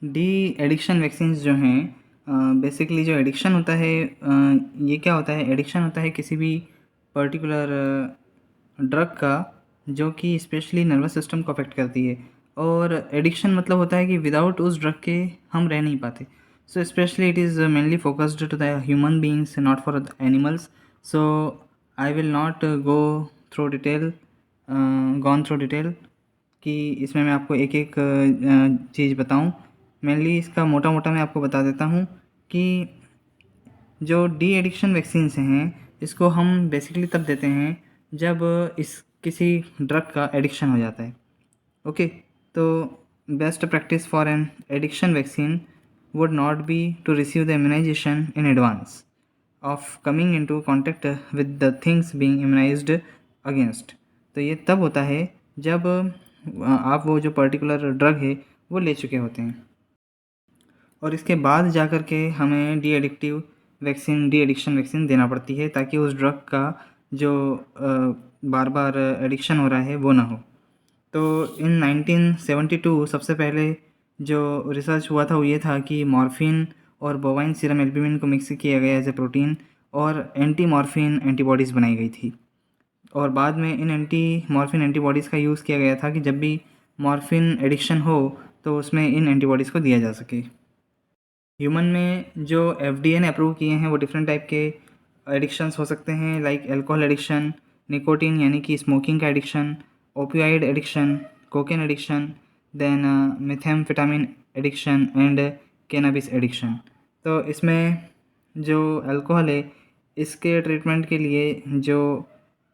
D addiction vaccines जो हैं basically जो एडिक्शन होता है ये क्या होता है। एडिक्शन होता है किसी भी पर्टिकुलर ड्रग का जो कि स्पेशली नर्वस सिस्टम को अफेक्ट करती है। और एडिक्शन मतलब होता है कि विदाउट उस ड्रग के हम रह नहीं पाते। So specially it is mainly focused to the human beings not for the animals. So I will not go through detail gone through detail कि इसमें मैं आपको एक एक चीज़ बताऊं। मेनली इसका मोटा मोटा मैं आपको बता देता हूं कि जो डी एडिक्शन वैक्सीन्स हैं इसको हम बेसिकली तब देते हैं जब इस किसी ड्रग का एडिक्शन हो जाता है। ओके, तो best practice for an addiction vaccine would not be to receive the immunization in advance of coming into contact with the things being immunized against। तो ये तब होता है जब आप वो जो पर्टिकुलर ड्रग है वो ले चुके होते हैं और इसके बाद जा कर के हमें D addictive vaccine de addiction vaccine देना पड़ती है ताकि उस ड्रग का जो बार बार एडिक्शन हो रहा है वो ना हो। तो इन 1972 सबसे पहले जो रिसर्च हुआ था वो ये था कि मॉर्फिन और बोवाइन सीरम एल्ब्यूमिन को मिक्स किया गया एज ए प्रोटीन और एंटी मॉर्फिन एंटीबॉडीज़ बनाई गई थी। और बाद में इन एंटी मॉर्फिन एंटीबॉडीज़ का यूज़ किया गया था कि जब भी मॉर्फिन एडिक्शन हो तो उसमें इन एंटीबॉडीज़ को दिया जा सके। ह्यूमन में जो एफडीए ने अप्रूव किए हैं वो डिफरेंट टाइप के एडिक्शंस हो सकते हैं, लाइक अल्कोहल एडिक्शन, निकोटीन यानी कि स्मोकिंग का addiction, opioid addiction, cocaine addiction, then methamphetamine addiction and cannabis addiction. तो इसमें जो अल्कोहल है इसके ट्रीटमेंट के लिए जो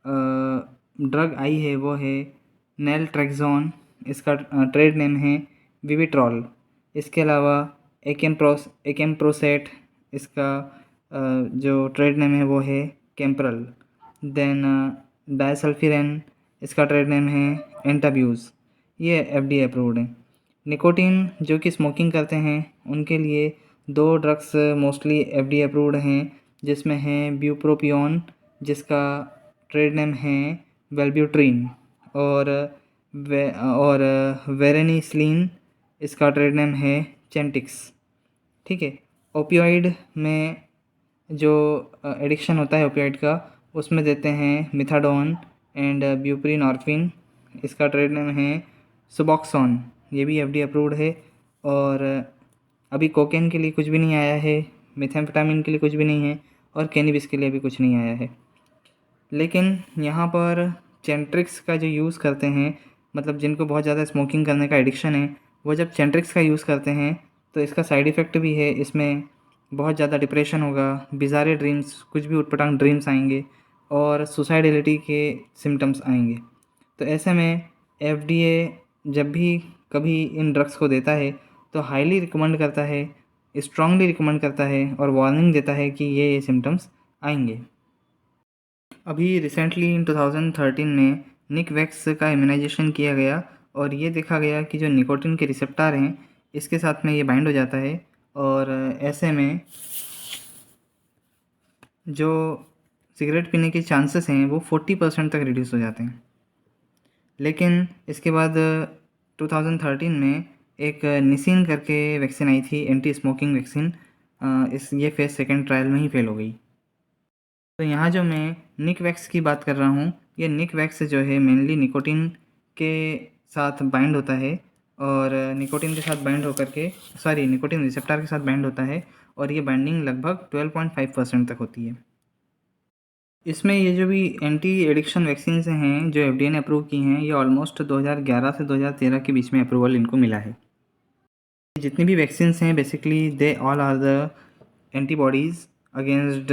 ड्रग आई है वो है नेलट्रेक्सोन। इसका ट्रेड नेम है विविट्रॉल। इसके अलावा एकेम्प्रोसेट, इसका जो ट्रेड नेम है वो है कैम्प्रल। देन डायसल्फिरेन, इसका ट्रेड नेम है एंटाब्यूज़। ये एफडीए अप्रूव्ड है। निकोटीन जो कि स्मोकिंग करते हैं उनके लिए दो ड्रग्स मोस्टली एफडीए अप्रूव्ड हैं, जिसमें है ब्यूप्रोपियोन जिसका ट्रेड नेम है वेल्ब्यूट्रिन, और वेरेनिसलिन, इसका ट्रेड नेम है चेंटिक्स। ठीक है। ओपियोइड में जो एडिक्शन होता है ओपियोइड का उसमें देते हैं मिथाडोन एंड ब्यूप्रीनॉर्फिन। इसका ट्रेड नेम है सुबॉक्सोन, ये भी एफडी अप्रूव्ड है। और अभी कोकेन के लिए कुछ भी नहीं आया है, मेथेम्फेटामिन के लिए कुछ भी नहीं है और कैनबिस के लिए भी कुछ नहीं आया है। लेकिन यहाँ पर चेंट्रिक्स का जो यूज़ करते हैं, मतलब जिनको बहुत ज़्यादा स्मोकिंग करने का एडिक्शन है वो जब चेंट्रिक्स का यूज़ करते हैं तो इसका साइड इफ़ेक्ट भी है। इसमें बहुत ज़्यादा डिप्रेशन होगा, बिज़ारे ड्रीम्स, कुछ भी उटपटांग ड्रीम्स आएंगे और सुसाइडलिटी के सिम्टम्स आएंगे। तो ऐसे में एफडीए जब भी कभी इन ड्रग्स को देता है तो हाईली रिकमेंड करता है, स्ट्रांगली रिकमेंड करता है और वार्निंग देता है कि ये सिम्टम्स आएंगे। अभी रिसेंटली इन 2013 में निकवैक्स का इम्यूनाइजेशन किया गया और ये देखा गया कि जो निकोटिन के रिसेप्टर हैं इसके साथ में ये बाइंड हो जाता है और ऐसे में जो सिगरेट पीने के चांसेस हैं वो 40% तक रिड्यूस हो जाते हैं। लेकिन इसके बाद 2013 में एक निसिन करके वैक्सीन आई थी, एंटी स्मोकिंग वैक्सीन। ये फेज़ सेकेंड ट्रायल में ही फेल हो गई। तो यहाँ जो मैं निकवैक्स की बात कर रहा हूँ, ये निकवैक्स जो है मेनली निकोटिन के साथ बाइंड होता है और निकोटिन के साथ बाइंड होकर के निकोटिन रिसेप्टर के साथ बाइंड होता है और ये बाइंडिंग लगभग 12.5% तक होती है। इसमें ये जो भी एंटी एडिक्शन वैक्सीन हैं जो एफडीए ने अप्रूव की हैं, ये ऑलमोस्ट 2011 से 2013 के बीच में अप्रूवल इनको मिला है। जितनी भी वैक्सीन हैं basically they all are the antibodies against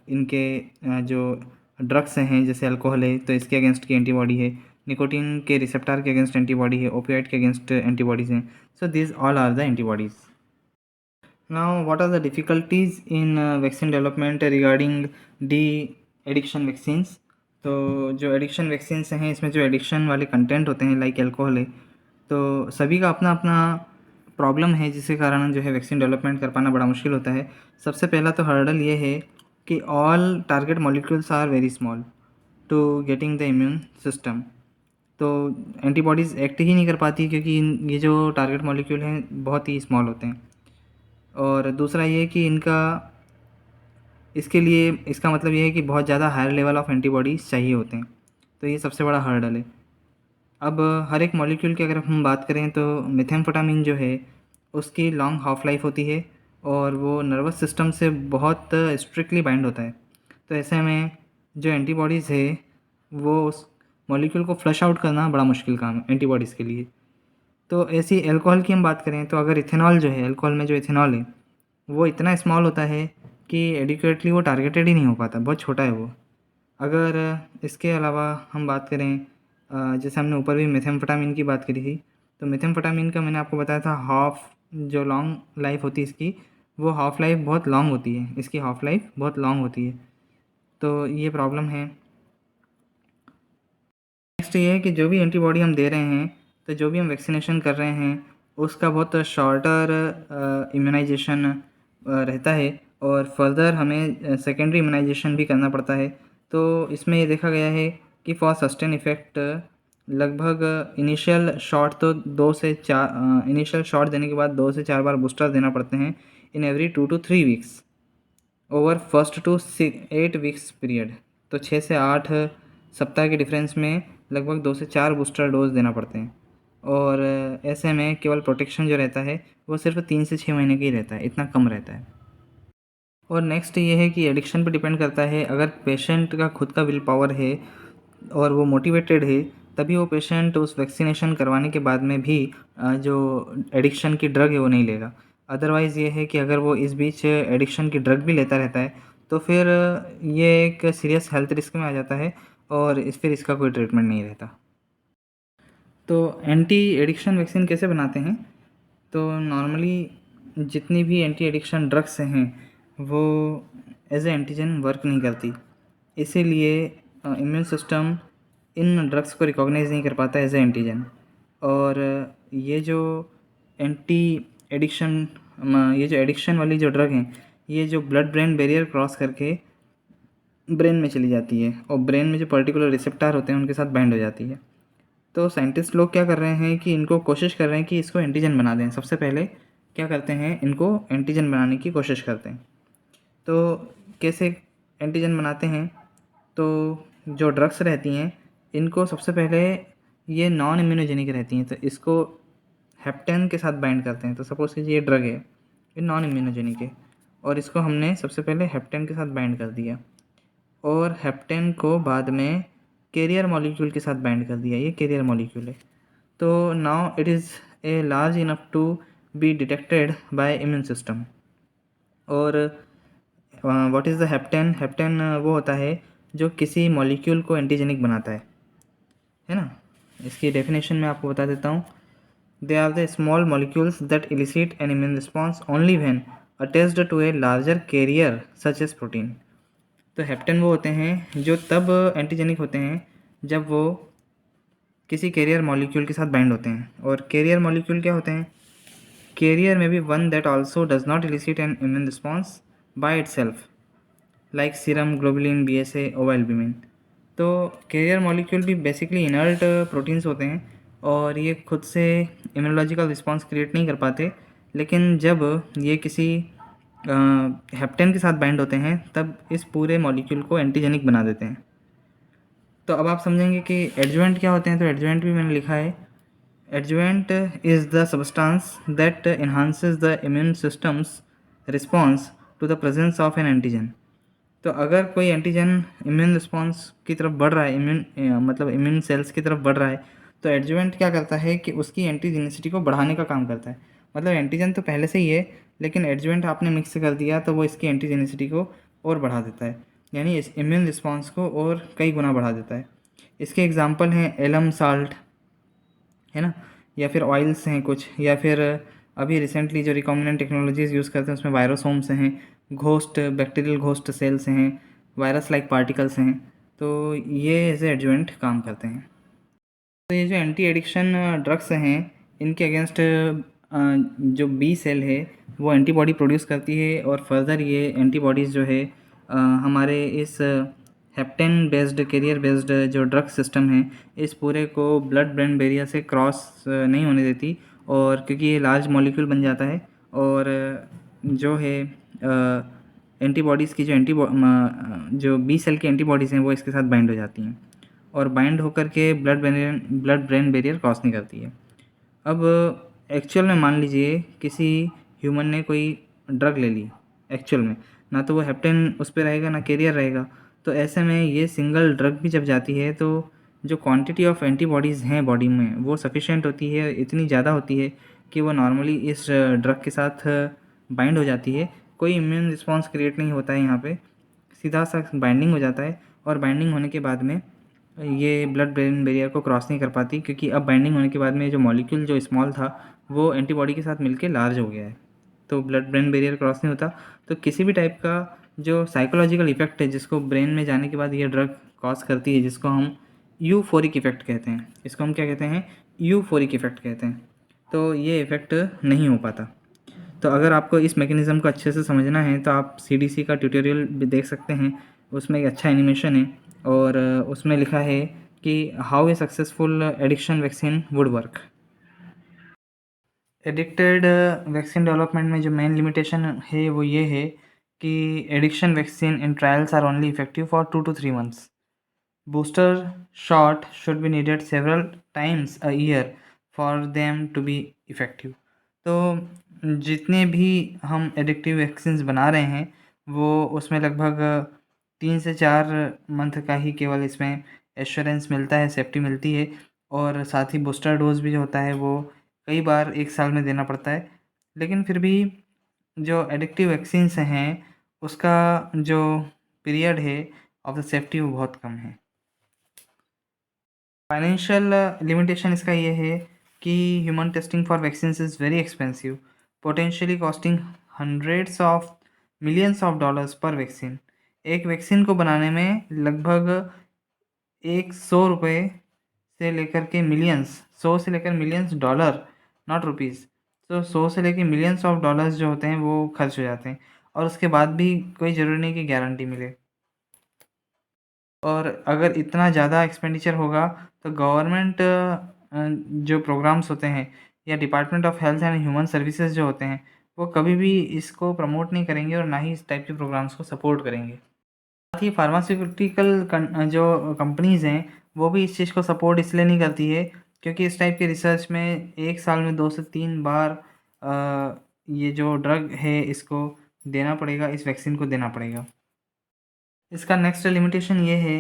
इनके जो ड्रग्स हैं, जैसे अल्कोहल है तो इसके अगेंस्ट की एंटीबॉडी है, निकोटीन के रिसेप्टर के अगेंस्ट एंटीबॉडी है, ओपियोइड के अगेंस्ट एंटीबॉडीज़ हैं। So this all are the antibodies. Now what are the difficulties in vaccine development regarding de addiction vaccines. तो जो एडिक्शन वैक्सीन्स हैं इसमें जो एडिक्शन वाले कंटेंट होते हैं लाइक अल्कोहल है, तो सभी का अपना अपना प्रॉब्लम है जिसके कारण जो है वैक्सीन डेवलपमेंट कर पाना बड़ा मुश्किल होता है। सबसे पहला तो हर्डल ये है कि all target molecules are very small to getting the immune system. तो एंटीबॉडीज़ एक्ट ही नहीं कर पाती, क्योंकि ये जो टारगेट मॉलिक्यूल हैं बहुत ही स्मॉल होते हैं। और दूसरा ये कि इसके लिए इसका मतलब ये है कि बहुत ज़्यादा हायर लेवल ऑफ एंटीबॉडीज़ चाहिए होते हैं, तो ये सबसे बड़ा हर्डल है। अब हर एक मॉलिक्यूल की अगर हम बात करें तो मेथाम्फेटामिन जो है उसकी लॉन्ग हाफ लाइफ होती है और वो नर्वस सिस्टम से बहुत स्ट्रिक्टली बाइंड होता है। तो ऐसे में जो एंटीबॉडीज़ है वो उस मॉलिक्यूल को फ्लश आउट करना बड़ा मुश्किल काम है एंटीबॉडीज़ के लिए। तो ऐसी अल्कोहल की हम बात करें तो अगर इथेनॉल जो है, अल्कोहल में जो इथेनॉल है वो इतना स्मॉल होता है कि एडिक्वेटली वो टारगेटेड ही नहीं हो पाता, बहुत छोटा है वो। अगर इसके अलावा हम बात करें जैसे हमने ऊपर भी मेथाम्फेटामिन की बात करी थी, तो मेथाम्फेटामिन का मैंने आपको बताया था हाफ जो लॉन्ग लाइफ होती है इसकी, वो हाफ लाइफ बहुत लॉन्ग होती है, इसकी हाफ लाइफ बहुत लॉन्ग होती है, तो ये प्रॉब्लम है। नेक्स्ट ये है कि जो भी एंटीबॉडी हम दे रहे हैं, तो जो भी हम वैक्सीनेशन कर रहे हैं उसका बहुत शॉर्टर इम्यूनाइजेशन रहता है और फर्दर हमें सेकेंडरी इम्यूनाइजेशन भी करना पड़ता है। तो इसमें ये देखा गया है कि फॉर सस्टेन इफ़ेक्ट लगभग इनिशियल शॉट तो 2 से 4 इनिशियल शॉट देने के बाद 2 से 4 बार बूस्टर देना पड़ते हैं in every 2 to 3 weeks over first two 8 weeks period. तो 6 से 8 सप्ताह के डिफरेंस में लगभग 2 से 4 बूस्टर डोज देना पड़ते हैं और ऐसे में केवल प्रोटेक्शन जो रहता है वो सिर्फ 3 से 6 महीने का ही रहता है, इतना कम रहता है। और नेक्स्ट ये है कि एडिक्शन पे डिपेंड करता है। अगर पेशेंट का खुद का विल पावर है और वो मोटिवेटेड है तभी वो पेशेंट उस वैक्सीनेशन करवाने के बाद में भी जो एडिक्शन की ड्रग है वो नहीं लेगा। अदरवाइज़ ये है कि अगर वो इस बीच एडिक्शन की ड्रग भी लेता रहता है तो फिर ये एक सीरियस हेल्थ रिस्क में आ जाता है और फिर इसका कोई ट्रीटमेंट नहीं रहता। तो एंटी एडिक्शन वैक्सीन कैसे बनाते हैं? तो नॉर्मली जितनी भी एंटी एडिक्शन ड्रग्स हैं वो एज ए एंटीजन वर्क नहीं करती, इसीलिए इम्यून सिस्टम इन ड्रग्स को रिकॉग्नाइज़ नहीं कर पाता एज ए एंटीजन। और ये जो एंटी एडिक्शन ये जो एडिक्शन वाली जो ड्रग हैं ये जो ब्लड ब्रेन बैरियर क्रॉस करके ब्रेन में चली जाती है और ब्रेन में जो पर्टिकुलर रिसेप्टर होते हैं उनके साथ बाइंड हो जाती है। तो साइंटिस्ट लोग क्या कर रहे हैं कि इनको कोशिश कर रहे हैं कि इसको एंटीजन बना दें। सबसे पहले क्या करते हैं, इनको एंटीजन बनाने की कोशिश करते हैं। तो कैसे एंटीजन बनाते हैं? तो जो ड्रग्स रहती हैं इनको सबसे पहले ये नॉन इम्यूनोजेनिक रहती हैं, तो इसको हेप्टेन के साथ बाइंड करते हैं। तो सपोज़ कीजिए ये ड्रग है, ये नॉन इम्यूनोजेनिक है और इसको हमने सबसे पहले हेप्टेन के साथ बाइंड कर दिया और हेप्टेन को बाद में कैरियर मॉलिक्यूल के साथ बाइंड कर दिया। ये कैरियर मॉलिक्यूल है। तो now it is a large enough to be detected by immune system. और what is the hapten? Hapten वो होता है जो किसी मॉलिक्यूल को एंटीजेनिक बनाता है ना। इसकी डेफिनेशन मैं आपको बता देता हूँ। They are the small molecules that elicit an immune response only when attached to a larger carrier such as protein. तो हेप्टेन वो होते हैं जो तब एंटीजेनिक होते हैं जब वो किसी कैरियर मॉलिक्यूल के साथ बाइंड होते हैं। और कैरियर मॉलिक्यूल क्या होते हैं? कैरियर में भी one that also does not illicit an immune response by itself like serum, globulin, BSA, ओवा एल्ब्यूमिन। तो कैरियर मॉलिक्यूल भी बेसिकली इनर्ट प्रोटीन्स होते हैं और ये खुद से इम्यूनोलॉजिकल रिस्पॉन्स क्रिएट नहीं कर पाते, लेकिन जब ये किसी हेप्टेन के साथ बाइंड होते हैं तब इस पूरे मॉलिक्यूल को एंटीजेनिक बना देते हैं। तो अब आप समझेंगे कि एडजुवेंट क्या होते हैं। तो एडजुवेंट भी मैंने लिखा है। Adjuvant is the substance that enhances the immune system's response to the presence of an antigen. तो अगर कोई एंटीजन इम्यून रिस्पॉन्स की तरफ बढ़ रहा है, मतलब इम्यून सेल्स की तरफ बढ़ रहा है, तो एडजुवेंट क्या करता है कि उसकी एंटीजेनिसिटी को बढ़ाने का काम करता है। मतलब एंटीजन तो पहले से ही है, लेकिन एडजुवेंट आपने मिक्स कर दिया तो वो इसकी एंटीजेनिसिटी को और बढ़ा देता है, यानी इस इम्यून रिस्पॉन्स को और कई गुना बढ़ा देता है। इसके एग्जाम्पल हैं एलम साल्ट, है ना, या फिर ऑयल्स हैं कुछ, या फिर अभी रिसेंटली जो रिकॉम्बिनेंट टेक्नोलॉजीज़ यूज़ करते हैं उसमें वायरोसोम्स हैं, घोस्ट बैक्टीरियल घोस्ट सेल्स हैं, वायरस लाइक पार्टिकल्स हैं। तो ये एज ए एडजुवेंट काम करते हैं। तो ये जो एंटी एडिक्शन ड्रग्स हैं इनके अगेंस्ट जो बी सेल है वो एंटीबॉडी प्रोड्यूस करती है और फर्दर ये एंटीबॉडीज़ जो है हमारे इस हेप्टेन बेस्ड कैरियर बेस्ड जो ड्रग सिस्टम है इस पूरे को ब्लड ब्रेन बैरियर से क्रॉस नहीं होने देती, और क्योंकि ये लार्ज मॉलिक्यूल बन जाता है और जो है एंटीबॉडीज़ की जो बी सेल की एंटीबॉडीज़ हैं वो इसके साथ बाइंड हो जाती हैं और बाइंड होकर के ब्लड ब्रेन बैरियर क्रॉस नहीं करती है। अब एक्चुअल में मान लीजिए किसी ह्यूमन ने कोई ड्रग ले ली, एक्चुअल में ना तो वो हेप्टेन उस पे रहेगा ना कैरियर रहेगा, तो ऐसे में ये सिंगल ड्रग भी जब जाती है तो जो क्वांटिटी ऑफ एंटीबॉडीज़ हैं बॉडी में वो सफिशिएंट होती है, इतनी ज़्यादा होती है कि वो नॉर्मली इस ड्रग के साथ बाइंड हो जाती है। कोई इम्यून रिस्पॉन्स क्रिएट नहीं होता है यहाँ पे, सीधा सा बाइंडिंग हो जाता है और बाइंडिंग होने के बाद में ये ब्लड ब्रेन बैरियर को क्रॉस नहीं कर पाती, क्योंकि अब बाइंडिंग होने के बाद में जो मॉलिक्यूल जो स्मॉल था वो एंटीबॉडी के साथ मिलके लार्ज हो गया है, तो ब्लड ब्रेन बैरियर क्रॉस नहीं होता। तो किसी भी टाइप का जो साइकोलॉजिकल इफेक्ट है जिसको ब्रेन में जाने के बाद ये ड्रग कॉज करती है, जिसको हम यूफोरिक इफेक्ट कहते हैं, इसको हम क्या कहते हैं, यूफोरिक इफेक्ट कहते हैं, तो ये इफेक्ट नहीं हो पाता। तो अगर आपको इस मैकेनिज़्म को अच्छे से समझना है तो आप सीडीसी का ट्यूटोरियल भी देख सकते हैं, उसमें एक अच्छा एनिमेशन है और उसमें लिखा है कि how a successful addiction vaccine would work. Addicted vaccine development में जो मेन लिमिटेशन है वो ये है कि addiction vaccine in trials are only effective for 2 to 3 months। Booster shot should be needed several times a year for them to be effective. तो जितने भी हम एडिक्टिव वैक्सीन्स बना रहे हैं वो उसमें लगभग 3 से 4 मंथ का ही केवल इसमें एश्योरेंस मिलता है, सेफ्टी मिलती है, और साथ ही बूस्टर डोज भी जो होता है वो कई बार 1 साल में देना पड़ता है। लेकिन फिर भी जो एडिक्टिव वैक्सीन्स हैं उसका जो पीरियड है ऑफ द सेफ्टी वो बहुत कम है। फाइनेंशियल लिमिटेशन इसका ये है कि human testing for vaccines is very expensive, potentially costing hundreds of millions of dollars पर वैक्सीन। एक वैक्सीन को बनाने में लगभग 100 रुपये से लेकर के मिलियंस, 100 से लेकर मिलियंस डॉलर, नॉट रुपीज़, तो 100 से लेकर मिलियंस ऑफ डॉलर्स जो होते हैं वो खर्च हो जाते हैं, और उसके बाद भी कोई ज़रूरी नहीं कि गारंटी मिले। और अगर इतना ज़्यादा एक्सपेंडिचर होगा तो गवर्नमेंट जो प्रोग्राम्स होते हैं या department of health and human services जो होते हैं वो कभी भी इसको प्रमोट नहीं करेंगे और ना ही इस टाइप के प्रोग्राम्स को सपोर्ट करेंगे। साथ ही फार्मास्यूटिकल जो कंपनीज़ हैं वो भी इस चीज़ को सपोर्ट इसलिए नहीं करती है क्योंकि इस टाइप के रिसर्च में 1 साल में 2 से 3 बार ये जो ड्रग है इसको देना पड़ेगा, इस वैक्सीन को देना पड़ेगा। इसका नेक्स्ट लिमिटेशन ये है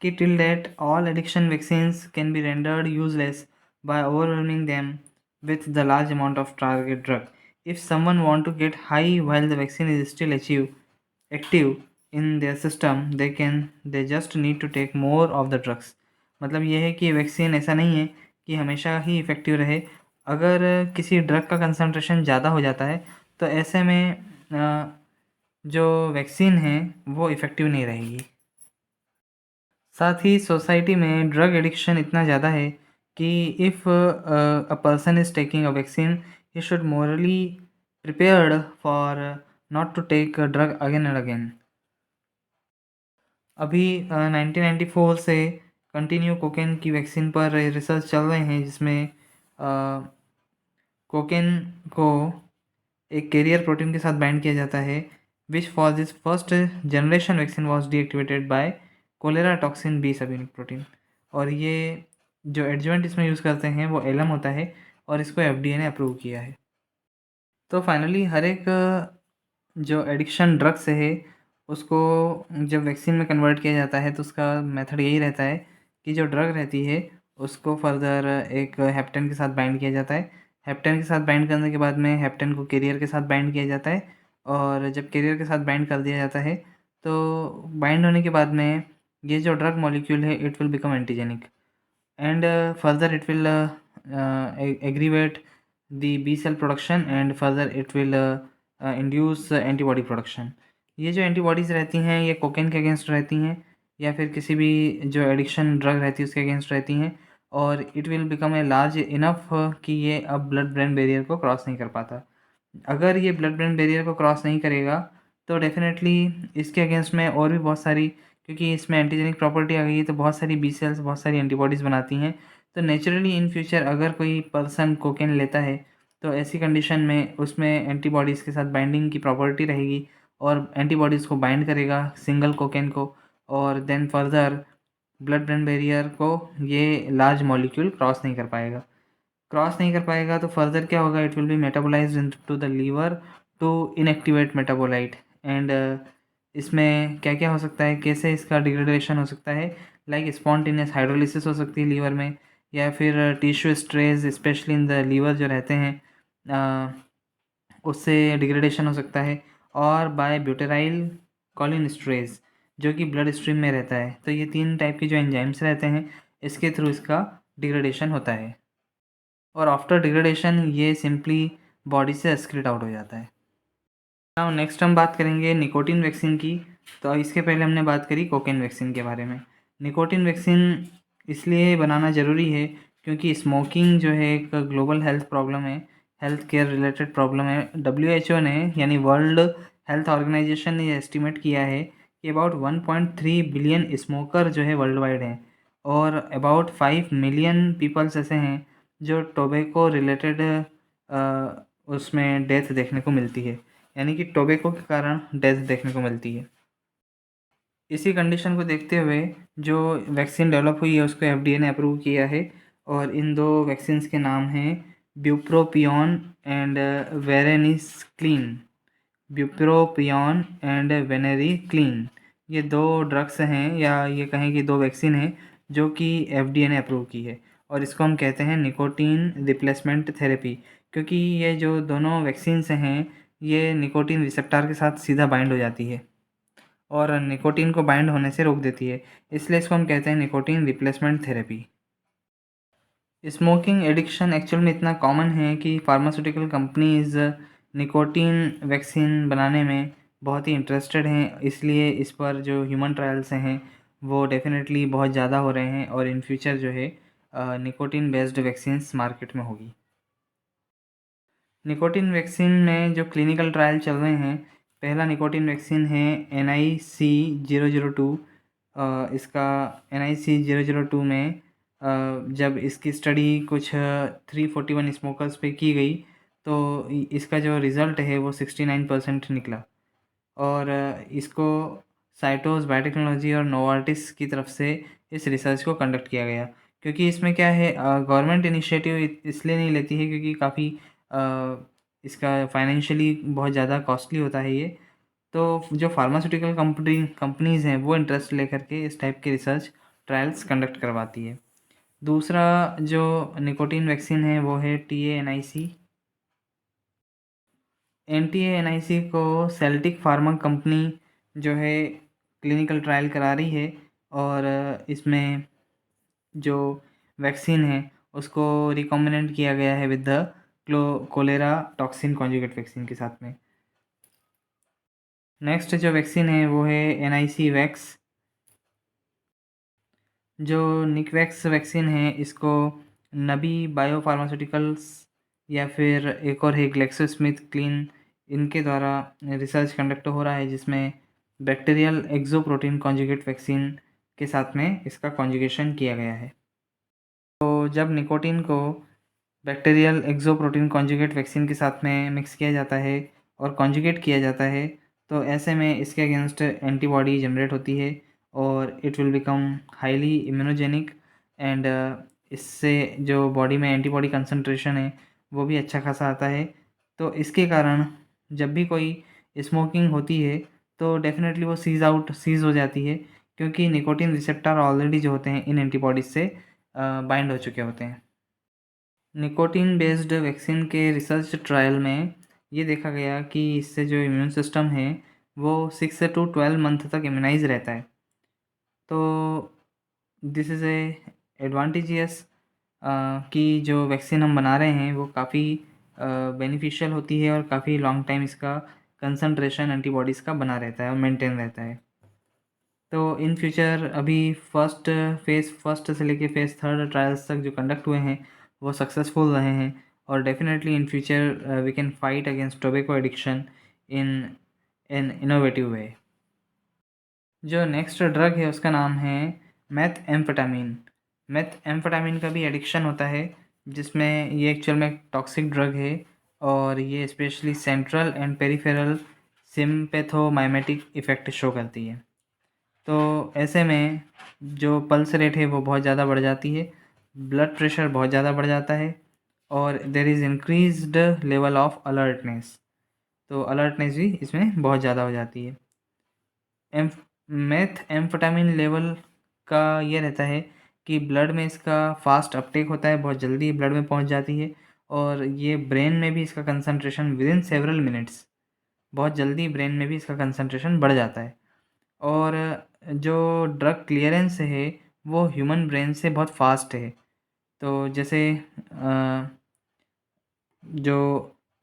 कि till date all addiction vaccines can be rendered useless by overwhelming them with the large amount of target drug. If someone want to get high while the vaccine is still active in their system, they just need to take more of the drugs. मतलब ये है कि vaccine ऐसा नहीं है कि हमेशा ही effective रहे। अगर किसी ड्रग का कंसंट्रेशन ज़्यादा हो जाता है तो ऐसे में जो वैक्सीन है वो इफ़ेक्टिव नहीं रहेगी। साथ ही सोसाइटी में ड्रग एडिक्शन इतना ज़्यादा है कि if a person is taking a vaccine he should morally prepared for not to take drug again and again. अभी 1994 से कंटिन्यू कोकेन की वैक्सीन पर रिसर्च चल रहे हैं जिसमें कोकेन को एक कैरियर प्रोटीन के साथ बाइंड किया जाता है, which for this first generation vaccine was deactivated by cholera toxin B subunit protein. और ये जो एडजुवेंट इसमें यूज़ करते हैं वो एलम होता है और इसको एफडीए ने अप्रूव किया है। तो फाइनली हर एक जो एडिक्शन ड्रग्स है उसको जब वैक्सीन में कन्वर्ट किया जाता है तो उसका मेथड यही रहता है कि जो ड्रग रहती है उसको फर्दर एक हेप्टेन के साथ बाइंड किया जाता है। हेप्टेन के साथ बाइंड करने के बाद में हेप्टेन को कैरियर के साथ बाइंड किया जाता है, और जब कैरियर के साथ बाइंड कर दिया जाता है तो बाइंड होने के बाद में ये जो ड्रग मॉलिक्यूल है it will become antigenic and further it will aggravate the B cell production and further it will induce antibody production। ये जो एंटीबॉडीज़ रहती हैं ये कोकेन के अगेंस्ट रहती हैं या फिर किसी भी जो एडिक्शन ड्रग रहती है उसके अगेंस्ट रहती हैं, और it will become a large enough कि ये अब ब्लड ब्रेन बैरियर को क्रॉस नहीं कर पाता। अगर ये ब्लड ब्रेन बैरियर को क्रॉस नहीं करेगा तो डेफिनेटली इसके अगेंस्ट में और भी बहुत सारी, क्योंकि इसमें एंटीजेनिक प्रॉपर्टी आ गई है, तो बहुत सारी बी सेल्स बहुत सारी एंटीबॉडीज़ बनाती हैं। तो नेचुरली इन फ्यूचर अगर कोई पर्सन कोकेन लेता है, तो ऐसी कंडीशन में उसमें एंटीबॉडीज़ के साथ बाइंडिंग की प्रॉपर्टी रहेगी और एंटीबॉडीज़ को बाइंड करेगा सिंगल कोकेन को, और then further blood brain barrier को ये लार्ज मॉलिक्यूल क्रॉस नहीं कर पाएगा। तो फर्दर क्या होगा, it will be metabolised into the liver to inactivate metabolite. And इसमें क्या क्या हो सकता है, कैसे इसका डिग्रेडेशन हो सकता है, लाइक स्पॉन्टेनियस हाइड्रोलिसिस हो सकती है लीवर में, या फिर tissue stress specially in the liver जो रहते हैं उससे डिग्रेडेशन हो सकता है, और बाय ब्यूटेराइल कॉलिनस्ट्रेज जो कि ब्लड स्ट्रीम में रहता है। तो ये 3 टाइप के जो एंजाइम्स रहते हैं, इसके थ्रू इसका डिग्रेडेशन होता है, और आफ्टर डिग्रेडेशन ये सिंपली बॉडी से एक्सक्रीट आउट हो जाता है। नाउ नेक्स्ट हम बात करेंगे निकोटिन वैक्सीन की। तो इसके पहले हमने बात करी कोकेन वैक्सीन के बारे में। निकोटिन वैक्सीन इसलिए बनाना ज़रूरी है क्योंकि स्मोकिंग जो है एक ग्लोबल हेल्थ प्रॉब्लम है, हेल्थ केयर रिलेटेड प्रॉब्लम है। WHO ने यानी वर्ल्ड हेल्थ ऑर्गेनाइजेशन ने एस्टिमेट किया है कि अबाउट 1.3 बिलियन स्मोकर जो है वर्ल्ड वाइड हैं, और अबाउट 5 मिलियन पीपल्स ऐसे हैं जो टोबैको रिलेटेड उसमें डेथ देखने को मिलती है, यानी कि टोबैको के कारण डेथ देखने को मिलती है। इसी कंडीशन को देखते हुए जो वैक्सीन डेवलप हुई है उसको FDA ने अप्रूव किया है, और इन 2 वैक्सीन्स के नाम हैं ब्यूप्रोपियन एंड वेरेनिस्क्लीन। ब्यूप्रोपियन एंड वेनेरिक्लीन ये 2 ड्रग्स हैं, या ये कहें कि 2 वैक्सीन हैं जो कि FDA ने अप्रूव की है, और इसको हम कहते हैं निकोटीन रिप्लेसमेंट थेरेपी, क्योंकि ये जो दोनों वैक्सीन्स हैं ये निकोटीन रिसेप्टर के साथ सीधा बाइंड हो जाती है और निकोटीन को बाइंड होने से रोक देती है, इसलिए इसको हम कहते हैं nicotine replacement therapy. Smoking addiction actual में इतना कॉमन है कि फार्मास्यूटिकल कंपनीज़ निकोटीन वैक्सीन बनाने में बहुत ही इंटरेस्टेड हैं, इसलिए इस पर जो ह्यूमन ट्रायल्स हैं वो डेफिनेटली बहुत ज़्यादा हो रहे हैं, और इन फ्यूचर जो है निकोटीन बेस्ड वैक्सीन्स मार्केट में होगी। निकोटीन वैक्सीन में जो क्लिनिकल ट्रायल चल रहे हैं, पहला निकोटीन वैक्सीन है NIC-002। इसका NIC-002 में जब इसकी स्टडी कुछ 341 स्मोकर्स पे की गई, तो इसका जो रिज़ल्ट है वो 69% निकला, और इसको साइटोस बायोटेक्नोलॉजी और नोवार्टिस की तरफ से इस रिसर्च को कंडक्ट किया गया। क्योंकि इसमें क्या है, गवर्नमेंट इनिशिएटिव इसलिए नहीं लेती है क्योंकि काफ़ी इसका फाइनेंशियली बहुत ज़्यादा कॉस्टली होता है ये। तो जो फार्मास्यूटिकल कंपनीज़ हैं वो इंटरेस्ट लेकर के इस टाइप के रिसर्च ट्रायल्स कंडक्ट करवाती है। दूसरा जो निकोटीन वैक्सीन है वो है TANIC। NTANIC को सेल्टिक फार्मा कंपनी जो है क्लिनिकल ट्रायल करा रही है, और इसमें जो वैक्सीन है उसको रिकॉम्बिनेंट किया गया है with the cholera toxin conjugate vaccine के साथ में। नेक्स्ट जो वैक्सीन है वो है NIC वैक्स। जो निकवैक्स वैक्सीन है इसको नबी बायो फार्मास्यूटिकल्स या फिर एक और है ग्लेक्सोस्मिथक्लाइन, इनके द्वारा रिसर्च कंडक्ट हो रहा है, जिसमें बैक्टीरियल एक्सोप्रोटीन कॉन्जुगेट वैक्सीन के साथ में इसका कॉन्जुगेशन किया गया है। तो जब निकोटीन को बैक्टीरियल एक्सोप्रोटीन कॉन्जुगेट वैक्सीन के साथ में मिक्स किया जाता है और कॉन्जुगेट किया जाता है, तो ऐसे में इसके अगेंस्ट एंटीबॉडी जनरेट होती है, और it will become highly immunogenic, and इससे जो बॉडी में एंटीबॉडी कंसंट्रेशन है वो भी अच्छा खासा आता है। तो इसके कारण जब भी कोई स्मोकिंग होती है तो डेफिनेटली वो सीज़ हो जाती है, क्योंकि निकोटीन रिसेप्टर ऑलरेडी जो होते हैं इन एंटीबॉडीज़ से बाइंड हो चुके होते हैं। निकोटीन बेस्ड वैक्सीन के रिसर्च ट्रायल में ये देखा गया कि इससे जो इम्यून सिस्टम है वो 6 to 12 मंथ तक इम्यूनाइज रहता है। तो दिस इज़ ए एडवांटेजियस कि जो वैक्सीन हम बना रहे हैं वो काफ़ी बेनिफिशियल होती है, और काफ़ी लॉन्ग टाइम इसका कंसंट्रेशन एंटीबॉडीज़ का बना रहता है और मेंटेन रहता है। तो इन फ्यूचर अभी फर्स्ट से लेके फेज़ 3 ट्रायल्स तक जो कंडक्ट हुए हैं वो सक्सेसफुल रहे हैं, और definitely in future we can fight against tobacco addiction in an innovative way. जो नेक्स्ट ड्रग है उसका नाम है मेथएम्फेटामिन। मेथएम्फेटामिन का भी एडिक्शन होता है, जिसमें ये एक्चुअल में टॉक्सिक ड्रग है और ये specially central and peripheral sympathomimetic effect show करती है। तो ऐसे में जो पल्स रेट है वो बहुत ज़्यादा बढ़ जाती है, ब्लड प्रेशर बहुत ज़्यादा बढ़ जाता है और there is increased level of alertness. तो अलर्टनेस भी इसमें बहुत ज़्यादा हो जाती है। मेथएम्फेटामिन लेवल का ये रहता है कि ब्लड में इसका फास्ट अपटेक होता है, बहुत जल्दी ब्लड में पहुंच जाती है और ये ब्रेन में भी इसका concentration with in several minutes, बहुत जल्दी ब्रेन में भी इसका कंसंट्रेशन बढ़ जाता है। और जो ड्रग क्लियरेंस है वो ह्यूमन ब्रेन से बहुत फास्ट है। तो जैसे जो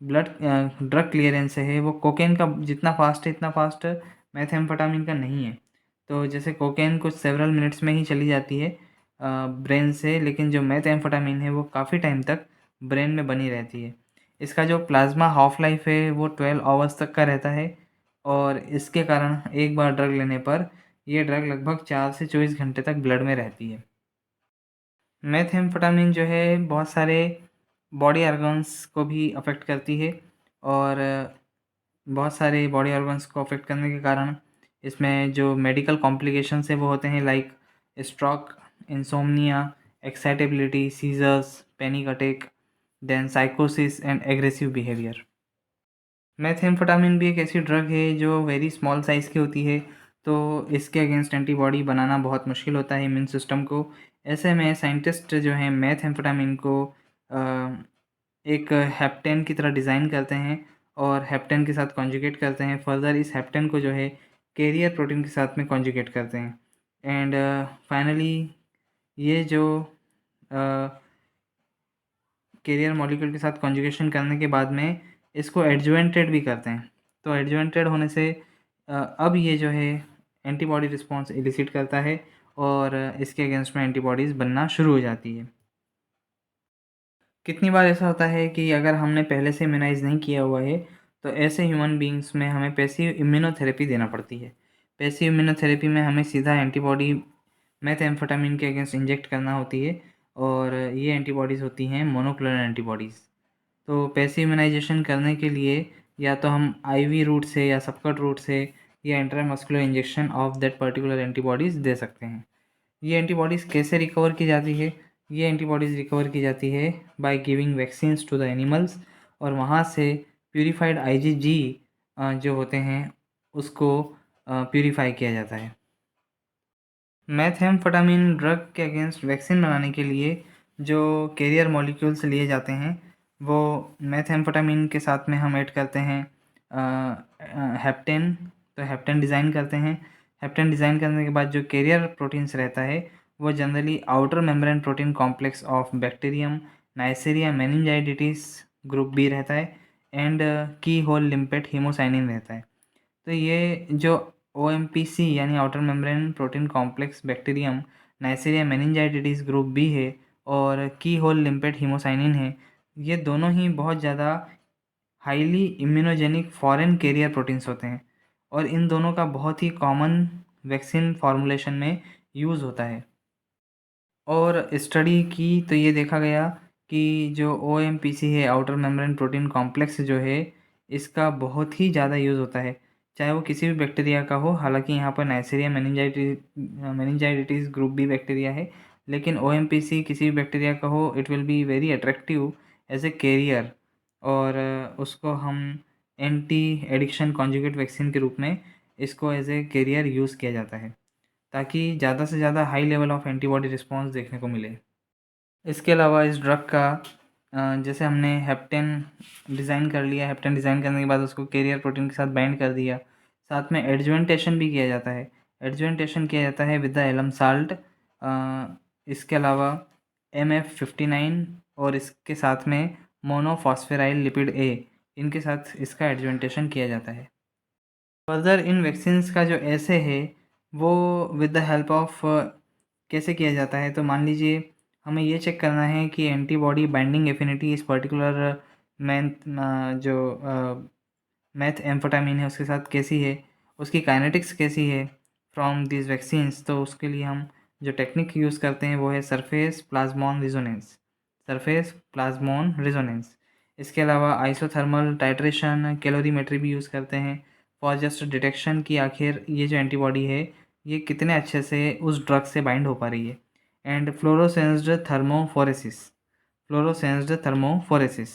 ड्रग क्लियरेंस है वो कोकेन का जितना फास्ट है इतना फास्ट मेथेम्फेटामिन का नहीं है। तो जैसे कोकेन कुछ सेवरल मिनट्स में ही चली जाती है ब्रेन से, लेकिन जो मेथेम्फेटामिन है वो काफ़ी टाइम तक ब्रेन में बनी रहती है। इसका जो प्लाज्मा हाफ लाइफ है वो 12 आवर्स तक का रहता है और इसके कारण एक बार ड्रग लेने पर ये ड्रग लगभग 4 से 24 घंटे तक ब्लड में रहती है। मेथएम्फेटामिन जो है बहुत सारे बॉडी ऑर्गन्स को भी अफ़ेक्ट करती है और बहुत सारे बॉडी ऑर्गन्स को अफ़ेक्ट करने के कारण इसमें जो मेडिकल कॉम्प्लिकेशंस है वो होते हैं, like stroke, insomnia, excitability, seizures, panic attack, then साइकोसिस एंड एग्रेसिव बिहेवियर। मेथएम्फेटामिन भी एक ऐसी ड्रग है जो वेरी स्मॉल साइज़ की होती है, तो इसके अगेंस्ट एंटीबॉडी बनाना बहुत मुश्किल होता है इम्यून सिस्टम को। ऐसे में साइंटिस्ट जो हैं मेथएम्फेटामिन को एक हेप्टेन की तरह डिज़ाइन करते हैं और हेप्टेन के साथ कॉन्जुगेट करते हैं। फर्दर इस हेप्टेन को जो है कैरियर प्रोटीन के साथ में कॉन्जुगेट करते हैं एंड फाइनली ये जो कैरियर मॉलिक्यूल के साथ कॉन्जुगेशन करने के बाद में इसको एडजुवेंटेड भी करते हैं। तो एडजुवेंटेड होने से अब ये जो है एंटीबॉडी रिस्पॉन्स इलिसिट करता है और इसके अगेंस्ट में एंटीबॉडीज़ बनना शुरू हो जाती है। कितनी बार ऐसा होता है कि अगर हमने पहले से इम्यूनाइज़ नहीं किया हुआ है तो ऐसे ह्यूमन बीइंग्स में हमें पैसिव इम्यूनोथेरेपी देना पड़ती है। पैसिव इम्यूनोथेरेपी में हमें सीधा एंटीबॉडी मेथएम्फेटामिन के अगेंस्ट इंजेक्ट करना होती है और ये एंटीबॉडीज़ होती हैं मोनोक्लोनल एंटीबॉडीज़। तो पैसिव इम्यूनाइजेशन करने के लिए या तो हम आईवी रूट से या सबकट रूट से या intramuscular injection of that particular antibodies दे सकते हैं। ये एंटीबॉडीज़ कैसे रिकवर की जाती है? ये एंटीबॉडीज़ रिकवर की जाती है by giving vaccines to the animals और वहाँ से प्यूरिफाइड आईजीजी जो होते हैं उसको प्यूरिफाई किया जाता है। मेथएम्फेटामिन ड्रग के अगेंस्ट वैक्सीन बनाने के लिए जो कैरियर मॉलिक्यूल्स लिए जाते हैं वो मेथएम्फेटामिन के साथ में हम ऐड करते हैं हेप्टेन। तो हेप्टेन डिज़ाइन करते हैं। हेप्टेन डिज़ाइन करने के बाद जो कैरियर प्रोटीन्स रहता है वो generally outer membrane protein complex of bacterium Neisseria meningitidis group B रहता है एंड की होल लिम्पेट हीमोसाइनिन रहता है। तो ये जो OMPC यानी outer membrane protein complex bacterium Neisseria meningitidis group B है और की होल लिम्पेट हीमोसाइनिन है, ये दोनों ही बहुत ज़्यादा highly immunogenic foreign carrier proteins होते हैं और इन दोनों का बहुत ही कॉमन वैक्सीन फॉर्मुलेशन में यूज़ होता है। और स्टडी की तो ये देखा गया कि जो OMPC है आउटर मेम्ब्रेन प्रोटीन कॉम्प्लेक्स जो है इसका बहुत ही ज़्यादा यूज़ होता है, चाहे वो किसी भी बैक्टीरिया का हो। हालांकि यहाँ पर Neisseria meningitidis group B bacteria है, लेकिन OMPC किसी भी बैक्टीरिया का हो it will be very attractive as a carrier और उसको हम एंटी एडिक्शन कॉन्जुगेट वैक्सीन के रूप में इसको एज ए कैरियर यूज़ किया जाता है ताकि ज़्यादा से ज़्यादा high level of antibody response देखने को मिले। इसके अलावा इस ड्रग का जैसे हमने हेप्टेन डिज़ाइन कर लिया, हेप्टेन डिज़ाइन करने के बाद उसको कैरियर प्रोटीन के साथ बाइंड कर दिया, साथ में एडजुवेंटेशन भी किया जाता है। एडजुवेंटेशन किया जाता है विद द एलम साल्ट। इसके अलावा MF59 और इसके साथ में मोनोफॉस्फेराइल लिपिड ए, इनके साथ इसका एडजुवेंटेशन किया जाता है। फर्दर इन वैक्सीन्स का जो ऐसे है वो विद द हेल्प ऑफ कैसे किया जाता है, तो मान लीजिए हमें ये चेक करना है कि एंटीबॉडी बाइंडिंग एफिनिटी इस पर्टिकुलर जो मेथ एम्फेटामिन है उसके साथ कैसी है, उसकी काइनेटिक्स कैसी है फ्रॉम दिस वैक्सीन्स, तो उसके लिए हम जो टेक्निक यूज़ करते हैं वो है सरफेस प्लाज्मोन रिजोनेंस, सरफेस प्लाज्मोन रिजोनेंस। इसके अलावा आइसोथर्मल टाइट्रेशन, कैलोरीमेट्री भी यूज़ करते हैं फॉर जस्ट डिटेक्शन कि आखिर ये जो एंटीबॉडी है ये कितने अच्छे से उस ड्रग से बाइंड हो पा रही है। एंड फ्लोरोसेंस्ड थर्मोफोरेसिस, फ्लोरोसेंस्ड थर्मोफोरेसिस।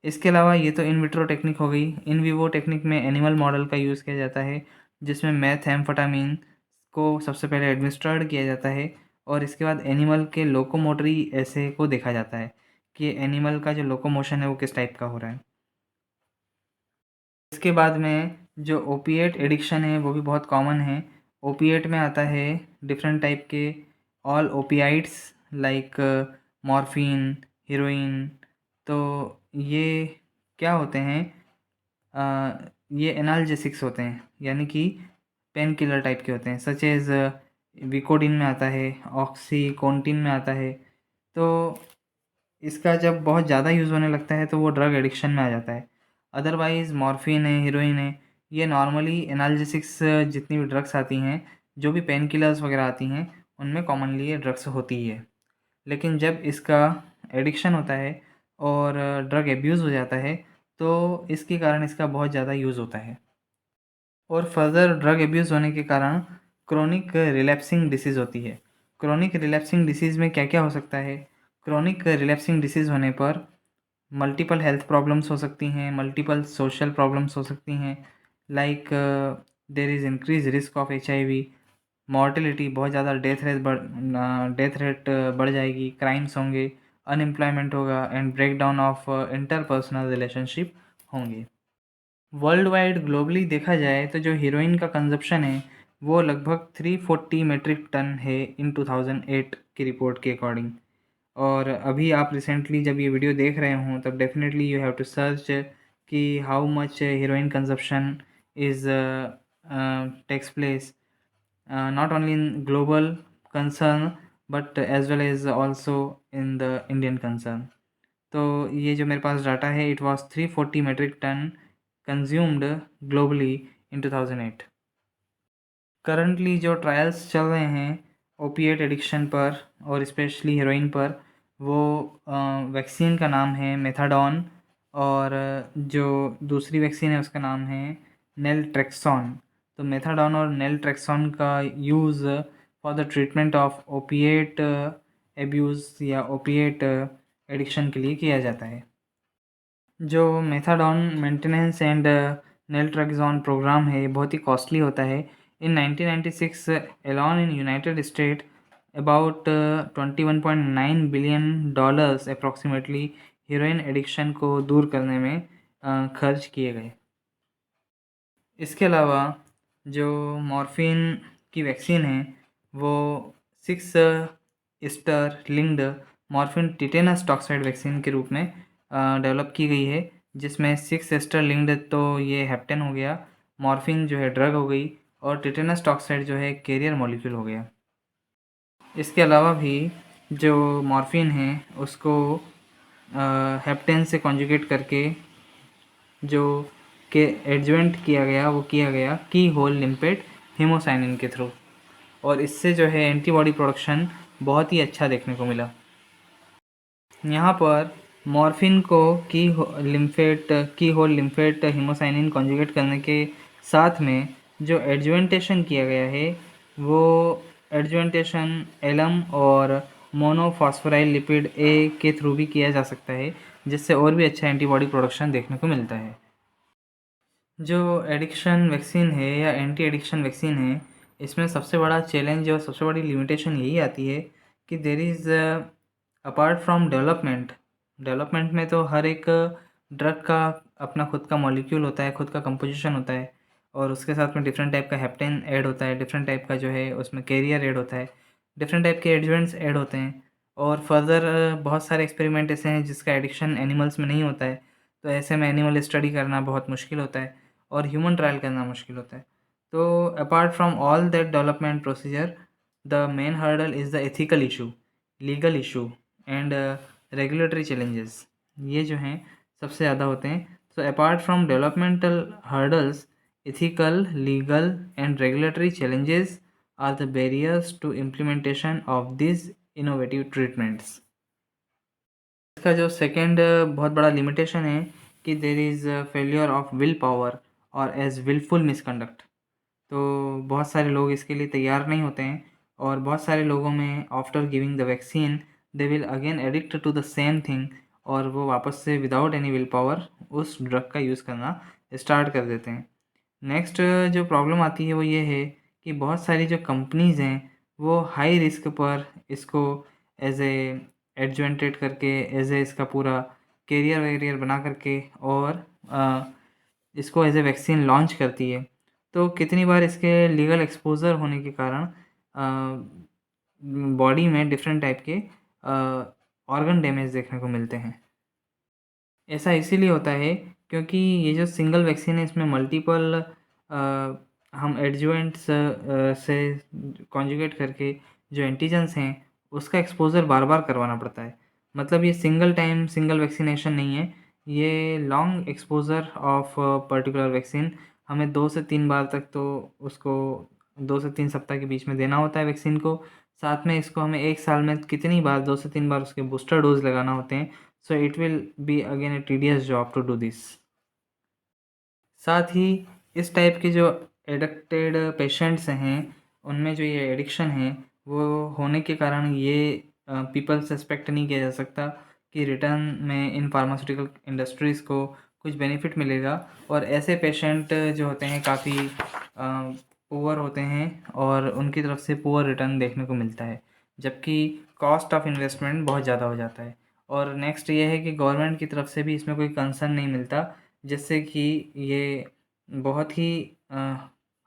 इसके अलावा ये तो इन विट्रो टेक्निक हो गई। इन विवो टेक्निक में एनिमल मॉडल का यूज़ किया जाता है, जिसमें मेथैम्फेटामिन को सबसे पहले एडमिनिस्ट्रेड किया जाता है और इसके बाद एनिमल के लोकोमोटरी ऐसे को देखा जाता है कि एनिमल का जो लोकोमोशन है वो किस टाइप का हो रहा है। इसके बाद में जो ओपिएट एडिक्शन है वो भी बहुत कॉमन है। ओपिएट में आता है डिफरेंट टाइप के all opioids like morphine, heroine. तो ये क्या होते हैं, ये एनाल्जेसिक्स होते हैं, यानी कि पेन किलर टाइप के होते हैं, सच एज विकोडिन में आता है, ऑक्सीकोंटिन में आता है। तो इसका जब बहुत ज़्यादा यूज़ होने लगता है तो वो ड्रग एडिक्शन में आ जाता है। अदरवाइज़ मॉर्फिन है, हीरोइन है, ये नॉर्मली एनाल्जेसिक्स जितनी भी ड्रग्स आती हैं, जो भी पेन किलर्स वगैरह आती हैं, उनमें कॉमनली ये ड्रग्स होती ही है। लेकिन जब इसका एडिक्शन होता है और ड्रग एब्यूज़ हो जाता है तो इसके कारण इसका बहुत ज़्यादा यूज़ होता है। और फर्दर ड्रग एब्यूज़ होने के कारण क्रोनिक रिलैप्सिंग डिसीज़ होती है। क्रोनिक रिलैप्सिंग डिसीज़ में क्या क्या हो सकता है? क्रोनिक रिलैप्सिंग डिसीज़ होने पर मल्टीपल हेल्थ प्रॉब्लम्स हो सकती हैं, मल्टीपल सोशल प्रॉब्लम्स हो सकती हैं, like there is increase risk of HIV, mortality बहुत ज़्यादा, डेथ रेट बढ़ जाएगी, क्राइम्स होंगे, अनएम्प्लॉयमेंट होगा and break down of interpersonal relationship होंगे। वर्ल्ड वाइड ग्लोबली देखा जाए तो जो हीरोइन का कंजप्शन है वो लगभग 340 मेट्रिक टन है इन 2008 की रिपोर्ट के अकॉर्डिंग। और अभी आप रिसेंटली जब ये वीडियो देख रहे हों तब definitely you have to search कि how much heroin consumption is takes place not only in global concern but as well as also in the Indian concern। तो ये जो मेरे पास डाटा है it was 340 metric ton consumed globally in 2008। Currently जो trials चल रहे हैं ओपिएट एडिक्शन पर और स्पेशली हीरोइन पर, वो वैक्सीन का नाम है मेथाडॉन और जो दूसरी वैक्सीन है उसका नाम है नेलट्रेक्सॉन। तो मेथाडॉन और नेलट्रेक्सॉन का use for the treatment of opiate abuse या ओपिएट एडिक्शन के लिए किया जाता है। जो मेथाडॉन मेंटेनेंस एंड नेलट्रेक्सॉन प्रोग्राम है बहुत ही कॉस्टली होता है। इन 1996 alone in United state about $21.9 billion approximately heroine addiction को दूर करने में खर्च किए गए। इसके अलावा जो मॉर्फिन की वैक्सीन है वो 6 Easter linked morphine tetanus toxoid vaccine के रूप में डेवलप की गई है, जिसमें 6 ईस्टर लिंक्ड तो ये हेप्टेन हो गया, मॉर्फिन जो है ड्रग हो गई और टिटेनस टॉक्साइड जो है कैरियर मॉलिक्यूल हो गया। इसके अलावा भी जो मॉर्फिन है उसको हेप्टेन से कॉन्जुगेट करके जो के एडजुवेंट किया गया वो किया गया की होल लिम्पेट हीमोसाइनिन के थ्रू, और इससे जो है एंटीबॉडी प्रोडक्शन बहुत ही अच्छा देखने को मिला। यहाँ पर मॉर्फिन को की होल लिम्फेट हीमोसाइनिन कॉन्जुगेट करने के साथ में जो एडजुवेंटेशन किया गया है वो एडजुवेंटेशन एलम और मोनोफॉस्फोराइल लिपिड ए के थ्रू भी किया जा सकता है, जिससे और भी अच्छा एंटीबॉडी प्रोडक्शन देखने को मिलता है। जो एडिक्शन वैक्सीन है या एंटी एडिक्शन वैक्सीन है, इसमें सबसे बड़ा चैलेंज और सबसे बड़ी लिमिटेशन यही आती है कि there is apart from development में तो हर एक ड्रग का अपना खुद का मॉलिक्यूल होता है, खुद का कंपोजिशन होता है और उसके साथ में डिफरेंट टाइप का हेप्टेन ऐड होता है, डिफरेंट टाइप का जो है उसमें कैरियर ऐड होता है, डिफरेंट टाइप के एडजुवेंट्स ऐड होते हैं और फर्दर बहुत सारे एक्सपेरिमेंट ऐसे हैं जिसका एडिक्शन एनिमल्स में नहीं होता है। तो ऐसे में एनिमल स्टडी करना बहुत मुश्किल होता है और ह्यूमन ट्रायल करना मुश्किल होता है। तो apart from all that development procedure, the main hurdle is the ethical issue, legal issue and regulatory challenges, ये जो हैं सबसे ज़्यादा होते हैं। So apart from developmental hurdles, ethical, legal and regulatory challenges are the barriers to implementation of this innovative treatments. इसका जो second बहुत बड़ा लिमिटेशन है कि there is failure of will power और एज विलफुल मिसकंडक्ट। तो बहुत सारे लोग इसके लिए तैयार नहीं होते हैं और बहुत सारे लोगों में after giving the vaccine they will again addict to the same thing और वो वापस से विदाउट एनी विल पावर उस ड्रग का यूज़ करना स्टार्ट कर देते हैं। नेक्स्ट जो प्रॉब्लम आती है वो ये है कि बहुत सारी जो कंपनीज़ हैं वो हाई रिस्क पर इसको एज ए एडजुवेंटेड करके एज ए इसका पूरा कैरियर वैरियर बना करके और इसको एज ए वैक्सीन लॉन्च करती है। तो कितनी बार इसके लीगल एक्सपोज़र होने के कारण बॉडी में डिफरेंट टाइप के ऑर्गन डैमेज देखने को मिलते हैं। ऐसा इसीलिए होता है क्योंकि ये जो सिंगल वैक्सीन है इसमें मल्टीपल हम एडजुवेंट्स से कॉन्जुगेट करके जो एंटीजन्स हैं उसका एक्सपोज़र बार बार करवाना पड़ता है। मतलब ये सिंगल टाइम सिंगल वैक्सीनेशन नहीं है, ये long exposure of particular vaccine हमें 2 से 3 बार तक तो उसको 2 से 3 सप्ताह के बीच में देना होता है वैक्सीन को। साथ में इसको हमें 1 साल में कितनी बार 2 से 3 बार उसके बूस्टर डोज़ लगाना होते हैं। So it will be again a tedious job to do this. साथ ही इस टाइप के जो एडिक्टेड पेशेंट्स हैं उनमें जो ये एडिक्शन है वो होने के कारण ये पीपल सस्पेक्ट नहीं किया जा सकता कि रिटर्न में इन फार्मास्यूटिकल इंडस्ट्रीज़ को कुछ बेनिफिट मिलेगा और ऐसे पेशेंट जो होते हैं काफ़ी पुअर होते हैं और उनकी तरफ से पुअर रिटर्न देखने को मिलता है, जबकि कॉस्ट ऑफ इन्वेस्टमेंट बहुत ज़्यादा हो जाता है। और नेक्स्ट ये है कि गवर्नमेंट की तरफ से भी इसमें कोई कंसर्न नहीं मिलता, जिससे कि ये बहुत ही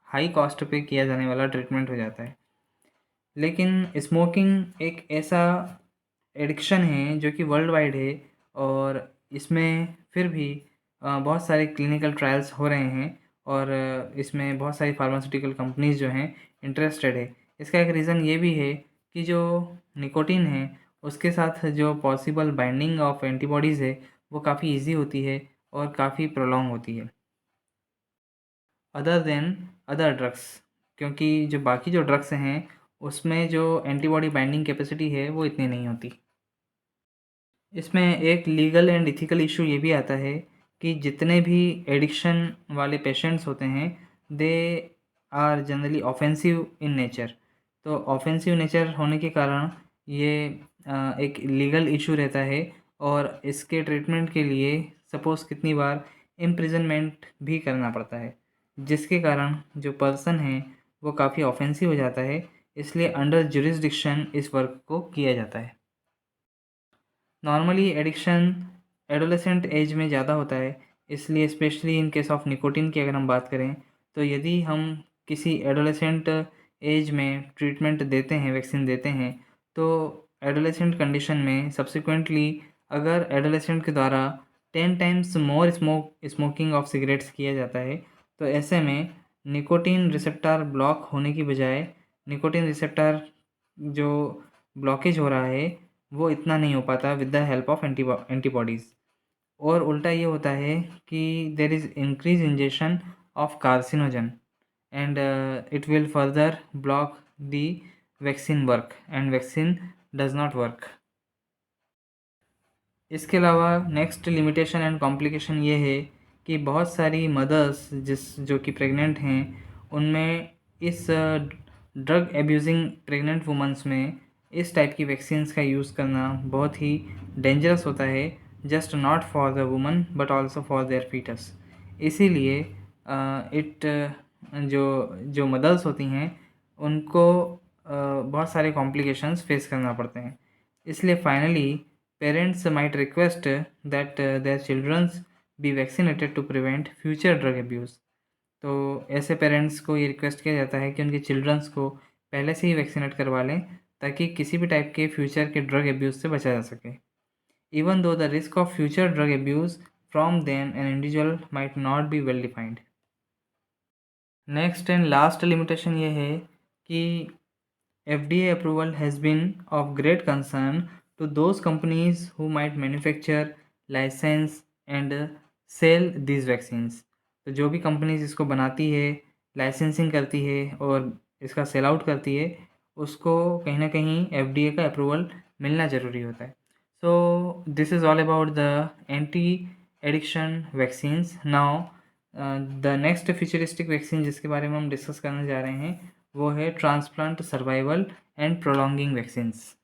हाई कॉस्ट पे किया जाने वाला ट्रीटमेंट हो जाता है। लेकिन स्मोकिंग एक ऐसा एडिक्शन है जो कि वर्ल्ड वाइड है और इसमें फिर भी बहुत सारे क्लिनिकल ट्रायल्स हो रहे हैं और इसमें बहुत सारी फार्मास्यूटिकल कंपनीज़ जो हैं इंटरेस्टेड है। इसका एक रीज़न ये भी है कि जो निकोटिन है उसके साथ जो पॉसिबल बाइंडिंग ऑफ एंटीबॉडीज़ है वो काफ़ी ईज़ी होती है और काफ़ी प्रोलॉन्ग होती है अदर देन अदर ड्रग्स, क्योंकि जो बाकी जो ड्रग्स हैं उसमें जो एंटीबॉडी बाइंडिंग कैपेसिटी है वो इतनी नहीं होती। इसमें एक लीगल एंड इथिकल इशू ये भी आता है कि जितने भी एडिक्शन वाले पेशेंट्स होते हैं they are generally offensive in nature. तो ऑफेंसिव नेचर होने के कारण ये एक लीगल इशू रहता है और इसके ट्रीटमेंट के लिए सपोज़ कितनी बार इम्प्रिजनमेंट भी करना पड़ता है, जिसके कारण जो पर्सन है वो काफ़ी ऑफेंसिव हो जाता है। इसलिए अंडर जुरिस्डिक्शन इस वर्क को किया जाता है। नॉर्मली एडिक्शन एडोलेसेंट एज में ज़्यादा होता है, इसलिए specially in case of nicotine की अगर हम बात करें तो यदि हम किसी एडोलेसेंट एज में ट्रीटमेंट देते हैं, वैक्सीन देते हैं, तो एडोलेसेंट कंडीशन में सब्सिक्वेंटली अगर एडोलेसेंट के द्वारा 10 times more smoking of cigarettes किया जाता है तो ऐसे में निकोटिन रिसेप्टर ब्लॉक होने की बजाय निकोटिन रिसेप्टर जो ब्लॉकेज हो रहा है वो इतना नहीं हो पाता with the help of antibodies. और उल्टा ये होता है कि there is increase injection of carcinogen and it will further block the vaccine work and vaccine does not work. इसके अलावा नेक्स्ट लिमिटेशन एंड कॉम्प्लिकेशन ये है कि बहुत सारी मदर्स जो कि प्रेग्नेंट हैं उनमें इस ड्रग एब्यूजिंग प्रेग्नेंट वुमेंस में इस टाइप की वैक्सीन्स का यूज़ करना बहुत ही डेंजरस होता है, just not for the woman but also for their foetus. इसीलिए इट जो जो मदर्स होती हैं उनको बहुत सारे कॉम्प्लिकेशंस फेस करना पड़ते हैं। इसलिए finally parents might request that their children be vaccinated to prevent future drug abuse। तो ऐसे पेरेंट्स को ये रिक्वेस्ट किया जाता है कि उनके चिल्ड्रंस को पहले से ही वैक्सीनेट करवा लें ताकि किसी भी टाइप के फ्यूचर के ड्रग एब्यूज़ से बचा जा सके। Even though the risk of future drug abuse from them an individual might not be well defined. Next and last limitation ये है कि FDA approval has been of great concern to those companies who might manufacture, license and sell these vaccines। तो जो भी companies इसको बनाती है, licensing करती है और इसका सेल आउट करती है, उसको कहीं ना कहीं FDA का अप्रूवल मिलना ज़रूरी होता है. So this is all about the anti addiction vaccines. Now the next futuristic vaccine जिसके बारे में हम डिस्कस करने जा रहे हैं वो है transplant survival and prolonging vaccines.